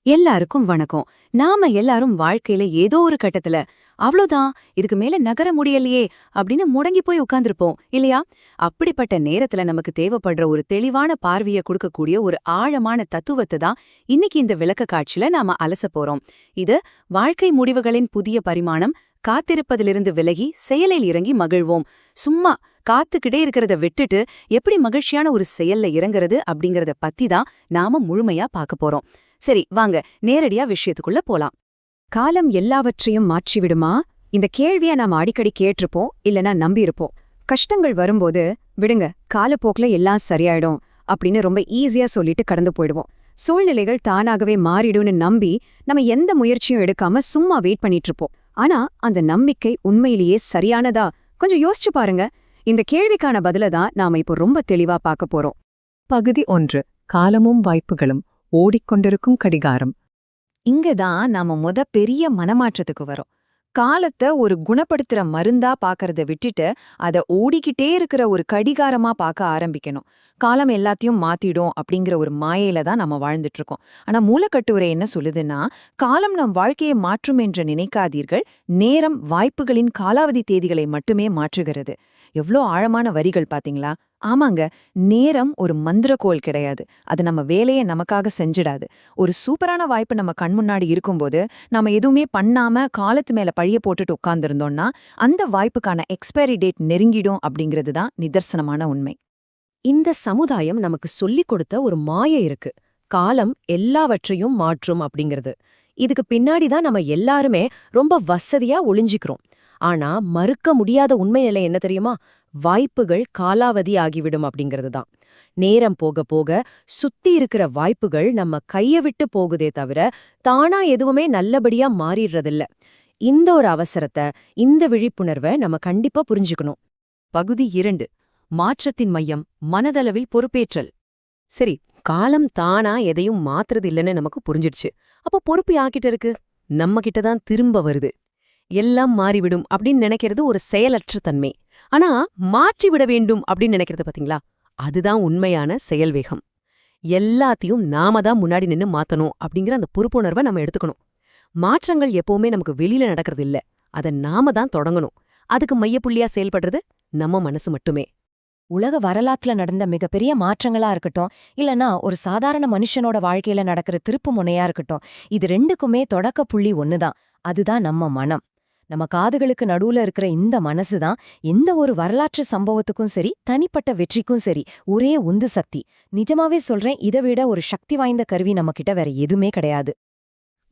எல்லாருக்கும் வணக்கம். நாம எல்லாரும் வாழ்க்கையில ஏதோ ஒரு கட்டத்துல அவ்வளோதான், இதுக்கு மேல நகர முடியலையே அப்படின்னு முடங்கி போய் உட்கார்ந்திருப்போம் இல்லையா? அப்படிப்பட்ட நேரத்துல நமக்கு தேவைப்படுற ஒரு தெளிவான பார்வையை கொடுக்கக்கூடிய ஒரு ஆழமான தத்துவத்தை தான் இன்னைக்கு இந்த விளக்க காட்சியில நாம அலச போறோம். இது வாழ்க்கை முடிவுகளின் புதிய பரிமாணம். காத்திருப்பதிலிருந்து விலகி செயலில் இறங்கி மகிழ்வோம். சும்மா காத்துக்கிட்டே இருக்கிறத விட்டுட்டு எப்படி மகிழ்ச்சியான ஒரு செயல்ல இறங்குறது அப்படிங்கறத பத்தி தான் நாம முழுமையா பார்க்க போறோம். சரி, வாங்க நேரடியா விஷயத்துக்குள்ள போலாம். காலம் எல்லாவற்றையும் மாற்றிவிடுமா? இந்த கேள்விய நாம அடிக்கடி கேட்டிருப்போம், இல்லனா நம்பியிருப்போம். கஷ்டங்கள் வரும்போது விடுங்க, காலப்போக்குல எல்லாம் சரியாயிடும் அப்படின்னு ரொம்ப ஈஸியா சொல்லிட்டு கடந்து போயிடுவோம். சூழ்நிலைகள் தானாகவே மாறிடும்னு நம்பி நம்ம எந்த முயற்சியும் எடுக்காம சும்மா வெயிட் பண்ணிட்டு இருப்போம். ஆனா அந்த நம்பிக்கை உண்மையிலேயே சரியானதா? கொஞ்சம் யோசிச்சு பாருங்க. இந்த கேள்விக்கான பதில தான் நாம இப்போ ரொம்ப தெளிவா பார்க்க போறோம். பகுதி 1. காலமும் வாய்ப்புகளும், ஓடிக்கொண்டிருக்கும் கடிகாரம். இங்கதான் நாம பெரிய மனமாற்றத்துக்கு வரோம். காலத்தை ஒரு குணப்படுத்துற மருந்தா பாக்கறத விட்டுட்டு அத ஓடிக்கிட்டே இருக்கிற ஒரு கடிகாரமா பார்க்க ஆரம்பிக்கணும். காலம் எல்லாத்தையும் மாத்திடும் அப்படிங்கிற ஒரு மாயையில தான் நம்ம வாழ்ந்துட்டு இருக்கோம். ஆனா மூலக்கட்டுரை என்ன சொல்லுதுன்னா, காலம் நம் வாழ்க்கையை மாற்றும் என்று நினைக்காதீர்கள், நேரம் வாய்ப்புகளின் காலாவதி தேதிகளை மட்டுமே மாற்றுகிறது. எவ்வளோ ஆழமான வரிகள் பாத்தீங்களா? ஆமாங்க, நேரம் ஒரு மந்திரக்கோள் கிடையாது. அது நம்ம வேலையை நமக்காக செஞ்சிடாது. ஒரு சூப்பரான வாய்ப்பு நம்ம கண் முன்னாடி இருக்கும்போது நாம எதுவுமே பண்ணாம காலத்து மேல பழிய போட்டுட்டு உட்கார்ந்திருந்தோம்னா அந்த வாய்ப்புக்கான எக்ஸ்பைரி டேட் நெருங்கிடும் அப்படிங்கிறது தான் நிதர்சனமான உண்மை. இந்த சமுதாயம் நமக்கு சொல்லிக் கொடுத்த ஒரு மாயை இருக்கு. காலம் எல்லாவற்றையும் மாற்றும் அப்படிங்கிறது. இதுக்கு பின்னாடி தான் நம்ம எல்லாருமே ரொம்ப வசதியா ஒளிஞ்சிக்கிறோம். ஆனா மறுக்க முடியாத உண்மை நிலை என்ன தெரியுமா? வாய்ப்புகள் காலாவதி ஆகிவிடும் அப்படிங்கிறது தான். நேரம் போக போக சுத்தி இருக்கிற வாய்ப்புகள் நம்ம கைய விட்டு போகுதே தவிர தானா எதுவுமே நல்லபடியா மாறிடுறதில்ல. இந்த ஒரு அவசரத்தை, இந்த விழிப்புணர்வை நம்ம கண்டிப்பா புரிஞ்சுக்கணும். பகுதி 2. மாற்றத்தின் மையம், மனதளவில் பொறுப்பேற்றல். சரி, காலம் தானா எதையும் மாத்துறதில்லைன்னு நமக்கு புரிஞ்சிடுச்சு. அப்ப பொறுப்பு யாக்கிட்ட இருக்கு? நம்ம கிட்டதான் திரும்ப வருது. எல்லாம் மாறிவிடும் அப்படின்னு நினைக்கிறது ஒரு செயலற்ற தன்மை. ஆனா மாற்றிவிட வேண்டும் அப்படின்னு நினைக்கிறது பாத்தீங்களா, அதுதான் உண்மையான செயல்வேகம். எல்லாத்தையும் நாம தான் முன்னாடி நின்னு மாத்தணும் அப்படிங்கிற அந்த பொறுப்புணர்வை நம்ம எடுத்துக்கணும். மாற்றங்கள் எப்பவுமே நமக்கு வெளியில நடக்கிறது இல்ல, அதை நாம தான் தொடங்கணும். அதுக்கு மையப்புள்ளியா செயல்படுறது நம்ம மனசு மட்டுமே. உலக வரலாற்றுல நடந்த மிகப்பெரிய மாற்றங்களா இருக்கட்டும், இல்லனா ஒரு சாதாரண மனுஷனோட வாழ்க்கையில நடக்கிற திருப்பு முனையா இருக்கட்டும், இது ரெண்டுக்குமே தொடக்க புள்ளி ஒண்ணுதான். அதுதான் நம்ம மனம். நம்ம காதுகளுக்கு நடுவுல இருக்கிற இந்த மனசுதான் எந்த ஒரு வரலாற்று சம்பவத்துக்கும் சரி, தனிப்பட்ட வெற்றிக்கும் சரி ஒரே உந்து சக்தி. நிஜமாவே சொல்றேன், இதை விட ஒரு சக்தி வாய்ந்த கருவி நம்ம கிட்ட வேற எதுவுமே கிடையாது.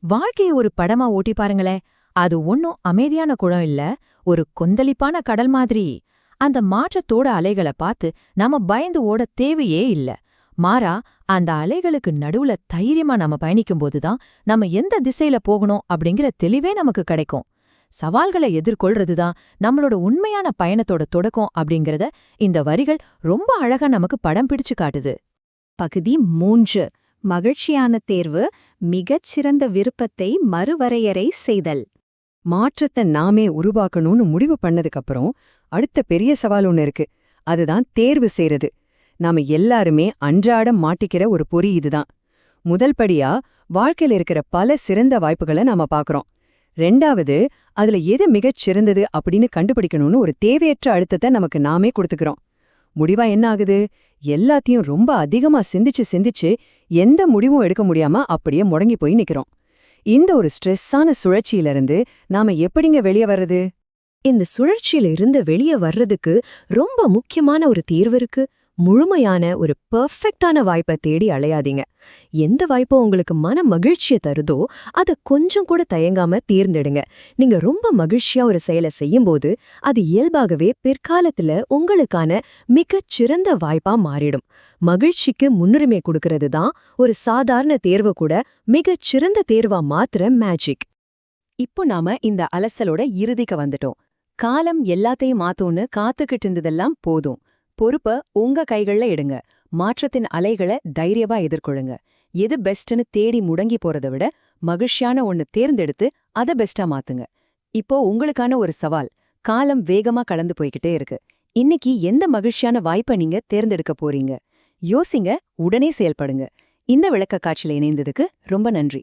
வாழ்க்கையை ஒரு படமா ஓட்டி பாருங்களேன். அது ஒன்னும் அமைதியான குளம் இல்ல, ஒரு கொந்தளிப்பான கடல் மாதிரி. அந்த மாற்றத்தோட அலைகளை பார்த்து நாம பயந்து ஓட தேவையே இல்ல. மாறா, அந்த அலைகளுக்கு நடுவுல தைரியமா நம்ம பயணிக்கும்போதுதான் நம்ம எந்த திசையில போகணும் அப்படிங்கிற தெளிவே நமக்கு கிடைக்கும். சவால்களை எதிர்கொள்றதுதான் நம்மளோட உண்மையான பயணத்தோட தொடக்கம் அப்படிங்கறத இந்த வரிகள் ரொம்ப அழகா நமக்கு படம் பிடிச்சு காட்டுது. பகுதி 3. மகிழ்ச்சியான தேர்வு, மிகச்சிறந்த விருப்பத்தை மறுவரையறை செய்தல். மாற்றத்தை நாமே உருவாக்கணும்னு முடிவு பண்ணதுக்கப்புறம் அடுத்த பெரிய சவால் ஒண்ணு இருக்கு. அதுதான் தேர்வு செய்றது. நாம எல்லாருமே அன்றாடம் மாட்டிக்கிற ஒரு பொறி இதுதான். முதல் படியா வாழ்க்கையில இருக்கிற பல சிறந்த வாய்ப்புகளை நாம பாக்குறோம். 2வது, அதுல எது மிகச் சிறந்தது அப்படின்னு கண்டுபிடிக்கணும்னு ஒரு தேவையற்ற அழுத்தத்தை நமக்கு நாமே கொடுத்துக்கிறோம். முடிவா என்ன ஆகுது? எல்லாத்தையும் ரொம்ப அதிகமா சிந்திச்சு எந்த முடிவும் எடுக்க முடியாம அப்படியே முடங்கி போய் நிக்கிறோம். இந்த ஒரு ஸ்ட்ரெஸ்ஸான சுழற்சியிலிருந்து நாம எப்படிங்க வெளியே வர்றது? இந்த சுழற்சியில இருந்து வெளியே வர்றதுக்கு ரொம்ப முக்கியமான ஒரு தீர்வு இருக்கு. முழுமையான ஒரு பெர்ஃபெக்டான வாய்ப்பை தேடி அலையாதீங்க. எந்த வாய்ப்போ உங்களுக்கு மன மகிழ்ச்சியை தருதோ அதை கொஞ்சம் கூட தயங்காம தேர்ந்தெடுங்க. நீங்க ரொம்ப மகிழ்ச்சியா ஒரு செயலை செய்யும்போது அது இயல்பாகவே பிற்காலத்துல உங்களுக்கான மிகச் சிறந்த வாய்ப்பா மாறிடும். மகிழ்ச்சிக்கு முன்னுரிமை கொடுக்கறது தான் ஒரு சாதாரண தேர்வு கூட மிகச் சிறந்த தேர்வா மாத்திர மேஜிக். இப்போ நாம இந்த அலசலோட இறுதிக்கு வந்துட்டோம். காலம் எல்லாத்தையும் மாத்தோன்னு காத்துக்கிட்டு இருந்ததெல்லாம் போதும். பொறுப்ப உங்க கைகள்ல எடுங்க. மாற்றத்தின் அலைகளை தைரியமா எதிர்கொள்ளுங்க. எது பெஸ்ட்னு தேடி முடங்கி போறதை விட மகிழ்ச்சியான ஒன்னு தேர்ந்தெடுத்து அதை பெஸ்டா மாத்துங்க. இப்போ உங்களுக்கான ஒரு சவால். காலம் வேகமா கடந்து போய்கிட்டே இருக்கு. இன்னைக்கு எந்த மகிழ்ச்சியான வாய்ப்பை நீங்க தேர்ந்தெடுக்க போறீங்க? யோசிங்க, உடனே செயல்படுங்க. இந்த விளக்க காட்சியில இணைந்ததுக்கு ரொம்ப நன்றி.